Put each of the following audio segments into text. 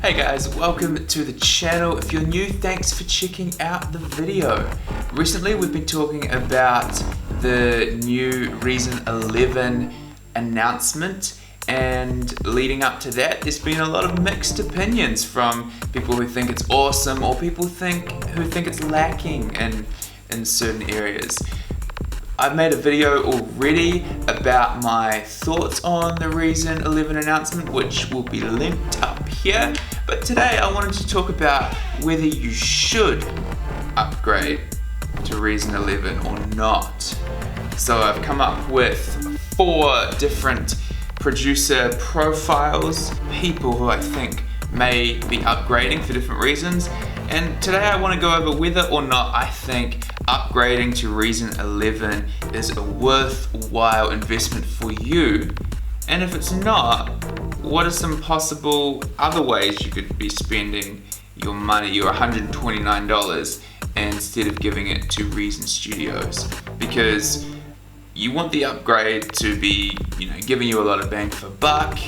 Hey guys, welcome to the channel. If you're new, thanks for checking out the video. Recently we've been talking about the new Reason 11 announcement, and leading up to that there's been a lot of mixed opinions from people who think it's awesome or people who think it's lacking in certain areas. I've made a video already about my thoughts on the Reason 11 announcement, which will be linked up here. But today I wanted to talk about whether you should upgrade to Reason 11 or not. So I've come up with 4 different producer profiles, people who I think may be upgrading for different reasons. And today I want to go over whether or not I think upgrading to Reason 11 is a worthwhile investment for you. And if it's not, what are some possible other ways you could be spending your money, your $129, instead of giving it to Reason Studios? Because you want the upgrade to be, giving you a lot of bang for buck.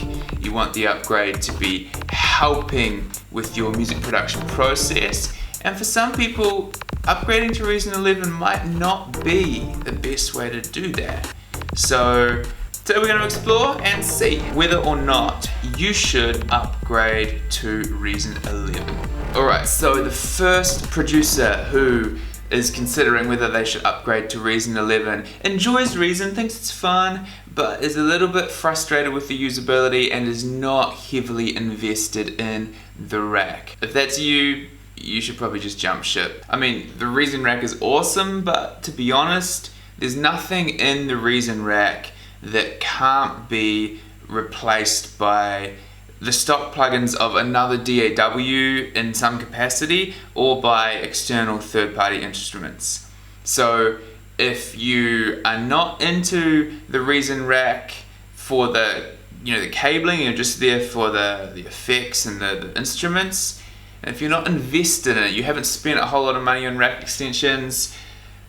You want the upgrade to be helping with your music production process. And for some people, upgrading to Reason 11 might not be the best way to do that. So today we're going to explore and see whether or not you should upgrade to Reason 11. Alright, so the first producer who is considering whether they should upgrade to Reason 11 enjoys Reason, thinks it's fun, but is a little bit frustrated with the usability and is not heavily invested in the rack. If that's you, you should probably just jump ship. I mean, the Reason rack is awesome, but to be honest, there's nothing in the Reason rack that can't be replaced by the stock plugins of another DAW in some capacity or by external third-party instruments. So if you are not into the Reason rack for the cabling, you're just there for the effects and the instruments, and if you're not invested in it, you haven't spent a whole lot of money on rack extensions,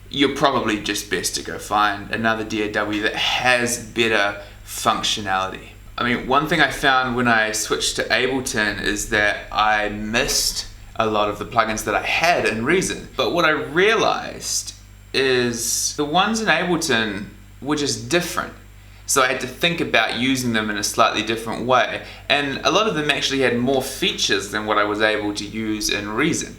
you're probably just best to go find another DAW that has better functionality. I mean, one thing I found when I switched to Ableton is that I missed a lot of the plugins that I had in Reason. But what I realized is the ones in Ableton were just different. So I had to think about using them in a slightly different way. And a lot of them actually had more features than what I was able to use in Reason.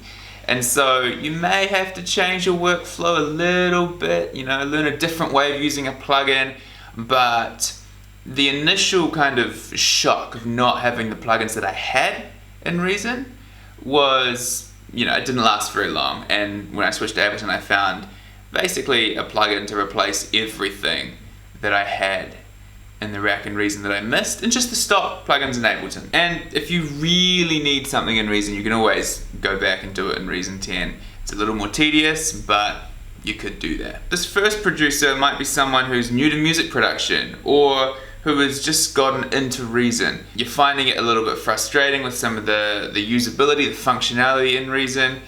And so you may have to change your workflow a little bit, learn a different way of using a plugin, but the initial kind of shock of not having the plugins that I had in Reason was, it didn't last very long. And when I switched to Ableton, I found basically a plugin to replace everything that I had in the rack in Reason that I missed, and just the stock plugins in Ableton. And if you really need something in Reason, you can always go back and do it in Reason 10. It's a little more tedious, but you could do that. This first producer might be someone who's new to music production or who has just gotten into Reason. You're finding it a little bit frustrating with some of the usability, the functionality in Reason.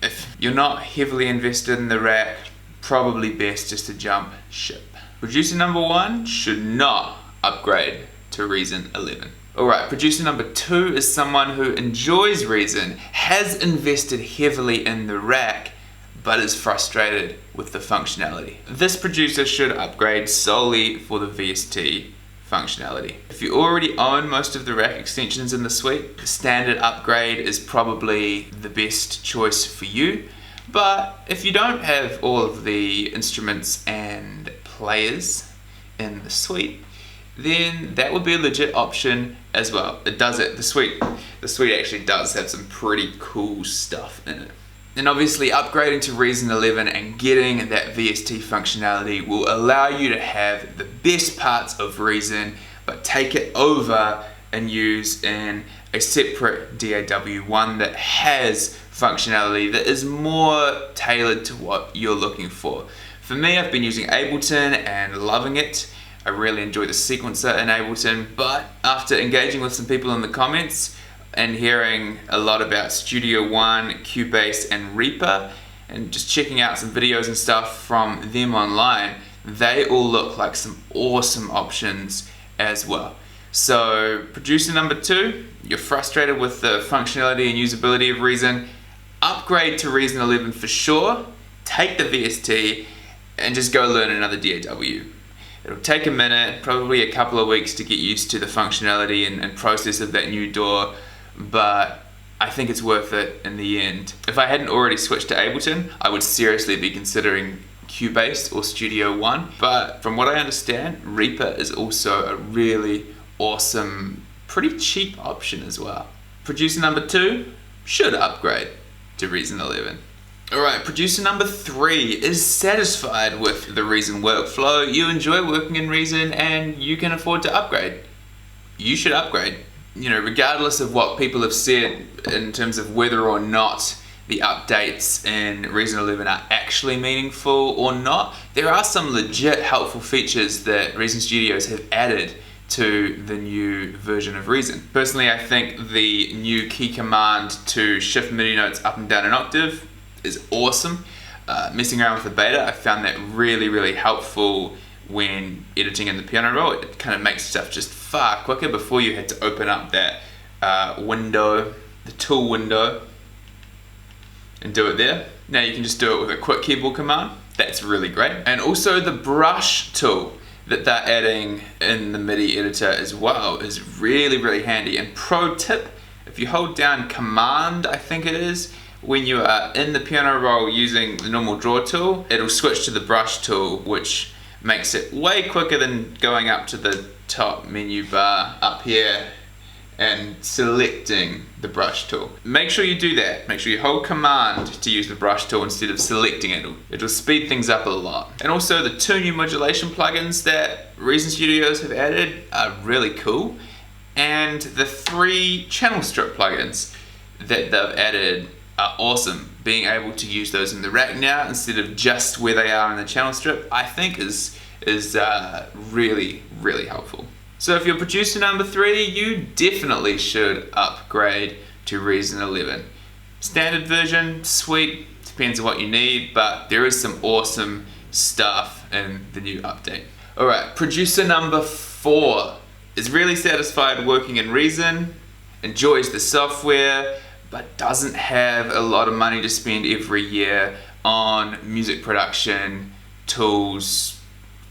If you're not heavily invested in the rack, probably best just to jump ship. Producer number 1 should not upgrade to Reason 11. Alright, producer number 2 is someone who enjoys Reason, has invested heavily in the rack, but is frustrated with the functionality. This producer should upgrade solely for the VST functionality. If you already own most of the rack extensions in the suite, the standard upgrade is probably the best choice for you. But if you don't have all of the instruments and players in the suite, then that would be a legit option as well. The suite actually does have some pretty cool stuff in it. And obviously upgrading to Reason 11 and getting that VST functionality will allow you to have the best parts of Reason, but take it over and use in a separate DAW, one that has functionality that is more tailored to what you're looking for. For me, I've been using Ableton and loving it. I really enjoy the sequencer in Ableton, but after engaging with some people in the comments and hearing a lot about Studio One, Cubase, and Reaper, and just checking out some videos and stuff from them online, they all look like some awesome options as well. So producer number 2, you're frustrated with the functionality and usability of Reason, upgrade to Reason 11 for sure, take the VST and just go learn another DAW. It'll take a minute, probably a couple of weeks to get used to the functionality and process of that new DAW, but I think it's worth it in the end. If I hadn't already switched to Ableton, I would seriously be considering Cubase or Studio One, but from what I understand, Reaper is also a really awesome, pretty cheap option as well. Producer number 2 should upgrade to Reason 11. Alright, producer number 3 is satisfied with the Reason workflow. You enjoy working in Reason and you can afford to upgrade. You should upgrade. You know, regardless of what people have said in terms of whether or not the updates in Reason 11 are actually meaningful or not, there are some legit helpful features that Reason Studios have added to the new version of Reason. Personally, I think the new key command to shift MIDI notes up and down an octave is awesome. Messing around with the beta, I found that really helpful when editing in the piano roll. It kind of makes stuff just far quicker. Before you had to open up that window, the tool window, and do it there. Now you can just do it with a quick keyboard command. That's really great. And also the brush tool that they're adding in the MIDI editor as well is really handy. And pro tip, if you hold down command, I think it is, when you are in the piano roll using the normal draw tool, it'll switch to the brush tool, which makes it way quicker than going up to the top menu bar up here and selecting the brush tool. Make sure you do that. Make sure you hold command to use the brush tool instead of selecting it. It'll speed things up a lot. And also the 2 new modulation plugins that Reason Studios have added are really cool. And the 3 channel strip plugins that they've added are awesome. Being able to use those in the rack now instead of just where they are in the channel strip, I think is really helpful. So if you're producer number 3, you definitely should upgrade to Reason 11. Standard version, sweet, depends on what you need, but there is some awesome stuff in the new update. Alright, producer number 4 is really satisfied working in Reason, enjoys the software, but doesn't have a lot of money to spend every year on music production, tools,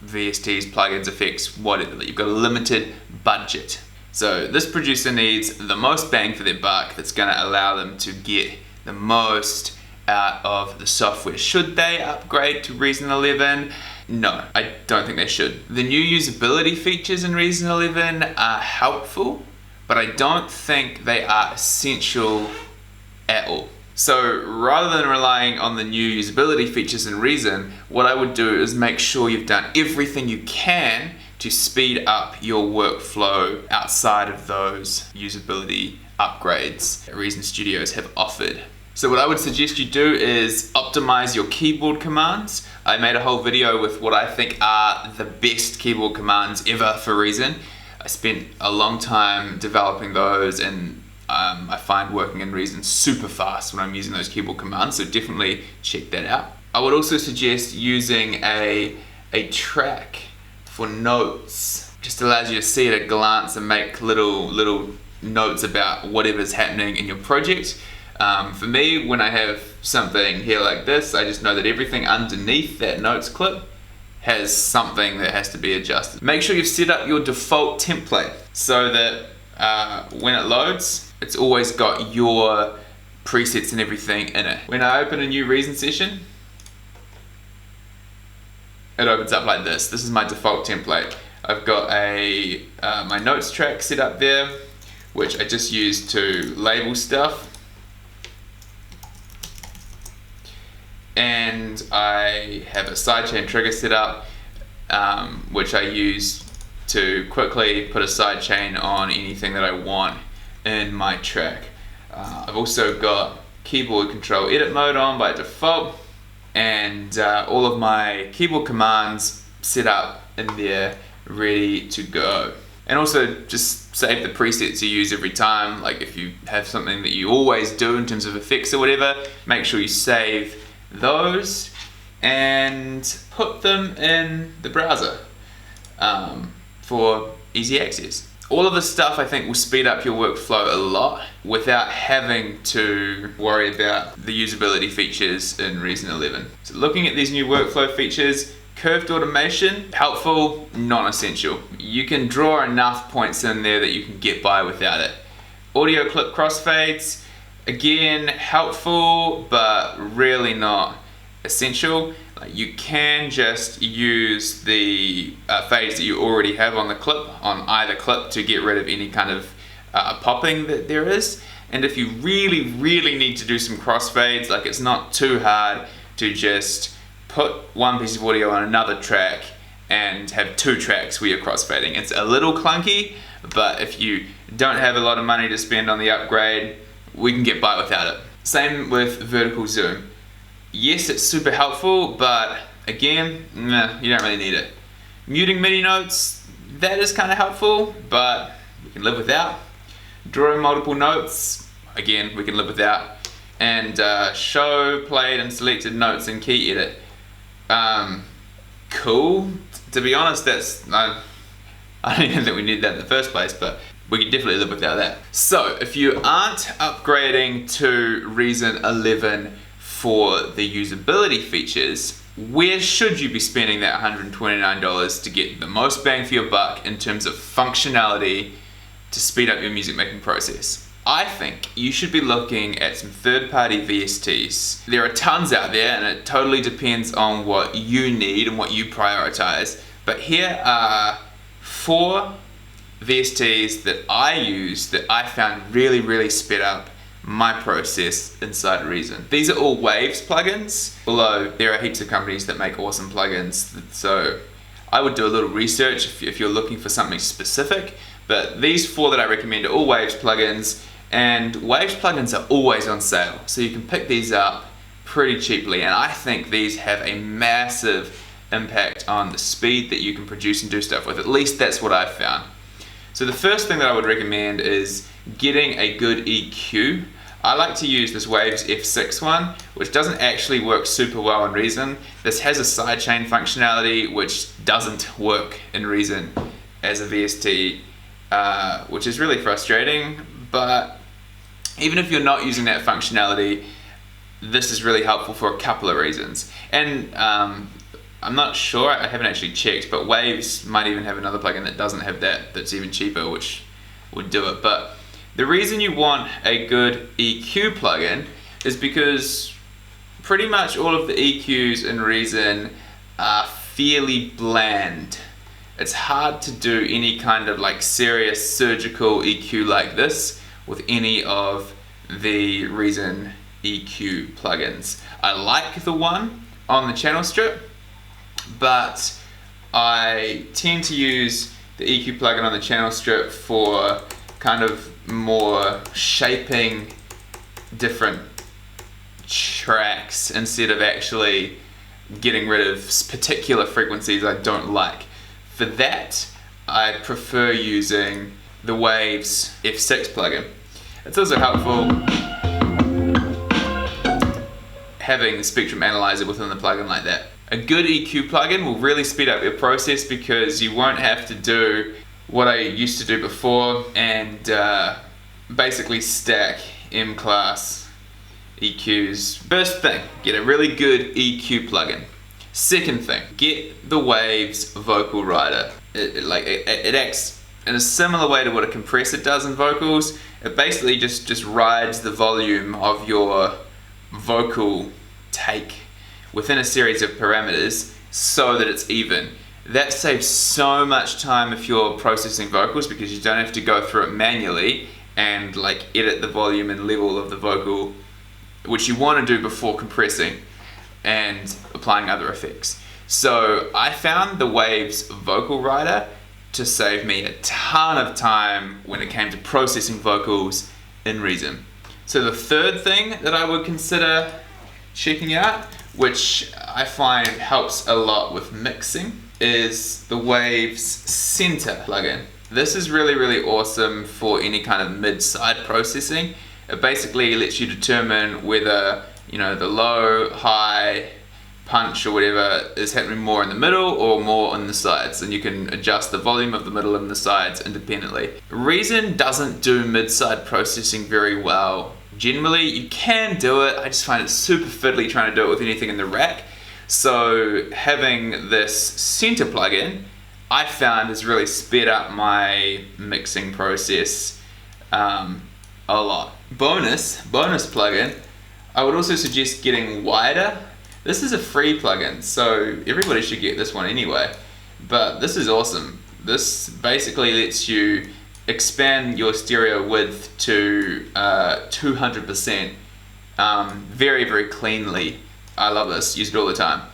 VSTs, plugins, effects, whatever. You've got a limited budget. So this producer needs the most bang for their buck that's going to allow them to get the most out of the software. Should they upgrade to Reason 11? No, I don't think they should. The new usability features in Reason 11 are helpful, but I don't think they are essential at all. So rather than relying on the new usability features in Reason, what I would do is make sure you've done everything you can to speed up your workflow outside of those usability upgrades that Reason Studios have offered. So what I would suggest you do is optimize your keyboard commands. I made a whole video with what I think are the best keyboard commands ever for Reason. I spent a long time developing those, and I find working in Reason super fast when I'm using those keyboard commands, so definitely check that out. I would also suggest using a track for notes. Just allows you to see at a glance and make little notes about whatever's happening in your project. For me, when I have something here like this, I just know that everything underneath that notes clip has something that has to be adjusted. Make sure you've set up your default template so that when it loads, it's always got your presets and everything in it. When I open a new Reason session, it opens up like this. This is my default template. I've got my notes track set up there, which I just use to label stuff. And I have a sidechain trigger set up, which I use to quickly put a sidechain on anything that I want in my track. I've also got keyboard control edit mode on by default, and all of my keyboard commands set up in there ready to go. And also just save the presets you use every time. Like if you have something that you always do in terms of effects or whatever, make sure you save those and put them in the browser for easy access. All of this stuff I think will speed up your workflow a lot without having to worry about the usability features in Reason 11. So looking at these new workflow features, curved automation, helpful, non-essential. You can draw enough points in there that you can get by without it. Audio clip crossfades, again, helpful, but really not essential. You can just use the fades that you already have on the clip, on either clip, to get rid of any kind of popping that there is. And if you really need to do some crossfades, like, it's not too hard to just put one piece of audio on another track and have two tracks where you're crossfading. It's a little clunky, but if you don't have a lot of money to spend on the upgrade, we can get by without it. Same with vertical zoom. Yes, it's super helpful, but again, nah, you don't really need it. Muting MIDI notes, that is kind of helpful, but we can live without. Drawing multiple notes, again, we can live without. And show played and selected notes in key edit. Cool. To be honest, I don't even think we need that in the first place, but we can definitely live without that. So if you aren't upgrading to Reason 11 for the usability features, where should you be spending that $129 to get the most bang for your buck in terms of functionality to speed up your music making process? I think you should be looking at some third-party VSTs. There are tons out there, and it totally depends on what you need and what you prioritize. But here are 4 VSTs that I use that I found really sped up my process inside Reason. These are all Waves plugins, although there are heaps of companies that make awesome plugins, so I would do a little research if you're looking for something specific. But these 4 that I recommend are all Waves plugins, and Waves plugins are always on sale, so you can pick these up pretty cheaply, and I think these have a massive impact on the speed that you can produce and do stuff with. At least that's what I've found. So the first thing that I would recommend is getting a good EQ. I like to use this Waves F6 one, which doesn't actually work super well in Reason. This has a sidechain functionality which doesn't work in Reason as a VST, which is really frustrating, but even if you're not using that functionality, this is really helpful for a couple of reasons. And I'm not sure, I haven't actually checked, but Waves might even have another plugin that doesn't have that, that's even cheaper, which would do it. But the reason you want a good EQ plugin is because pretty much all of the EQs in Reason are fairly bland. It's hard to do any kind of like serious surgical EQ like this with any of the Reason EQ plugins. I like the one on the channel strip, but I tend to use the EQ plugin on the channel strip for kind of more shaping different tracks instead of actually getting rid of particular frequencies I don't like. For that, I prefer using the Waves F6 plugin. It's also helpful having the spectrum analyzer within the plugin like that. A good EQ plugin will really speed up your process because you won't have to do what I used to do before and basically stack M-class EQs. First thing, get a really good EQ plugin. Second thing, get the Waves vocal rider. It acts in a similar way to what a compressor does in vocals. It basically just rides the volume of your vocal take within a series of parameters so that it's even. That saves so much time if you're processing vocals because you don't have to go through it manually and like edit the volume and level of the vocal, which you want to do before compressing and applying other effects. So I found the Waves vocal rider to save me a ton of time when it came to processing vocals in Reason. So the third thing that I would consider checking out, which I find helps a lot with mixing, is the Waves Center plugin. This is really awesome for any kind of mid-side processing. It basically lets you determine whether the low, high, punch or whatever is happening more in the middle or more on the sides, and you can adjust the volume of the middle and the sides independently. Reason doesn't do mid-side processing very well. Generally, you can do it, I just find it super fiddly trying to do it with anything in the rack. So having this center plugin, I found has really sped up my mixing process a lot. Bonus plugin, I would also suggest getting wider. This is a free plugin, so everybody should get this one anyway, but this is awesome. This basically lets you expand your stereo width to 200% very, very cleanly. I love this, use it all the time.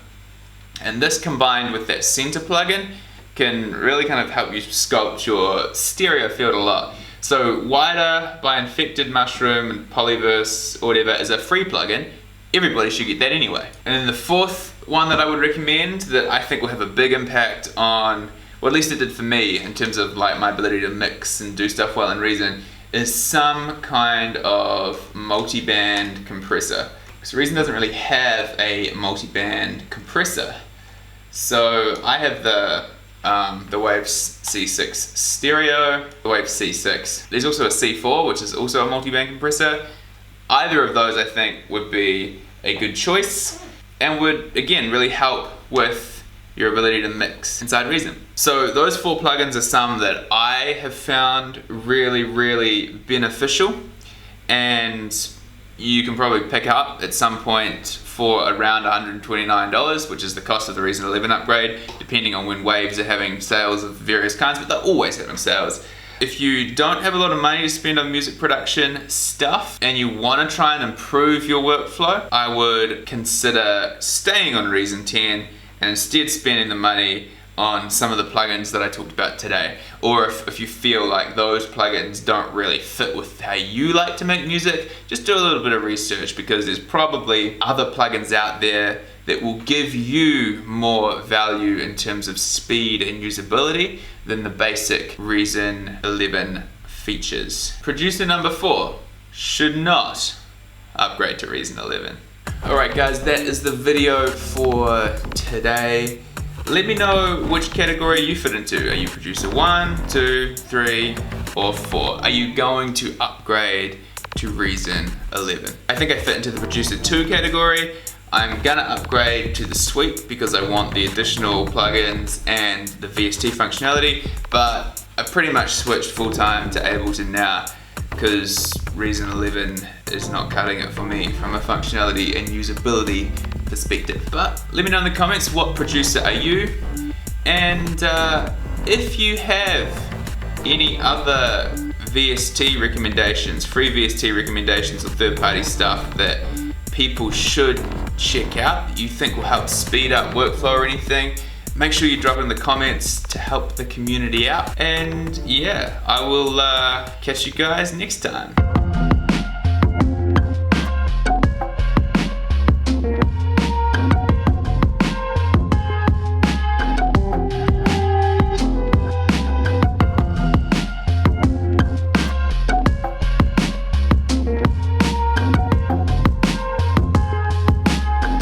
And this combined with that center plugin can really kind of help you sculpt your stereo field a lot. So Wider by Infected Mushroom and Polyverse or whatever is a free plugin. Everybody should get that anyway. And then the fourth one that I would recommend that I think will have a big impact on, well, at least it did for me in terms of like my ability to mix and do stuff well in Reason, is some kind of multi-band compressor. Because Reason doesn't really have a multi-band compressor. So I have the Waves C6 stereo, the Waves C6. There's also a C4, which is also a multi-band compressor. Either of those I think would be a good choice and would again really help with your ability to mix inside Reason. So those four plugins are some that I have found really, really beneficial, and you can probably pick up at some point for around $129, which is the cost of the Reason 11 upgrade, depending on when Waves are having sales of various kinds, but they're always having sales. If you don't have a lot of money to spend on music production stuff and you want to try and improve your workflow, I would consider staying on Reason 10 and instead spending the money on some of the plugins that I talked about today. Or if you feel like those plugins don't really fit with how you like to make music, just do a little bit of research, because there's probably other plugins out there that will give you more value in terms of speed and usability than the basic Reason 11 features. Producer number 4 should not upgrade to Reason 11. Alright guys, that is the video for today. Let me know which category you fit into. Are you producer 1, 2, 3, or 4? Are you going to upgrade to Reason 11? I think I fit into the producer 2 category. I'm gonna upgrade to the suite because I want the additional plugins and the VST functionality, but I pretty much switched full time to Ableton now because Reason 11 is not cutting it for me from a functionality and usability perspective. But let me know in the comments, what producer are you? And if you have any other VST recommendations, free VST recommendations or third-party stuff that people should check out that you think will help speed up workflow or anything, make sure you drop it in the comments to help the community out. And yeah, I will catch you guys next time.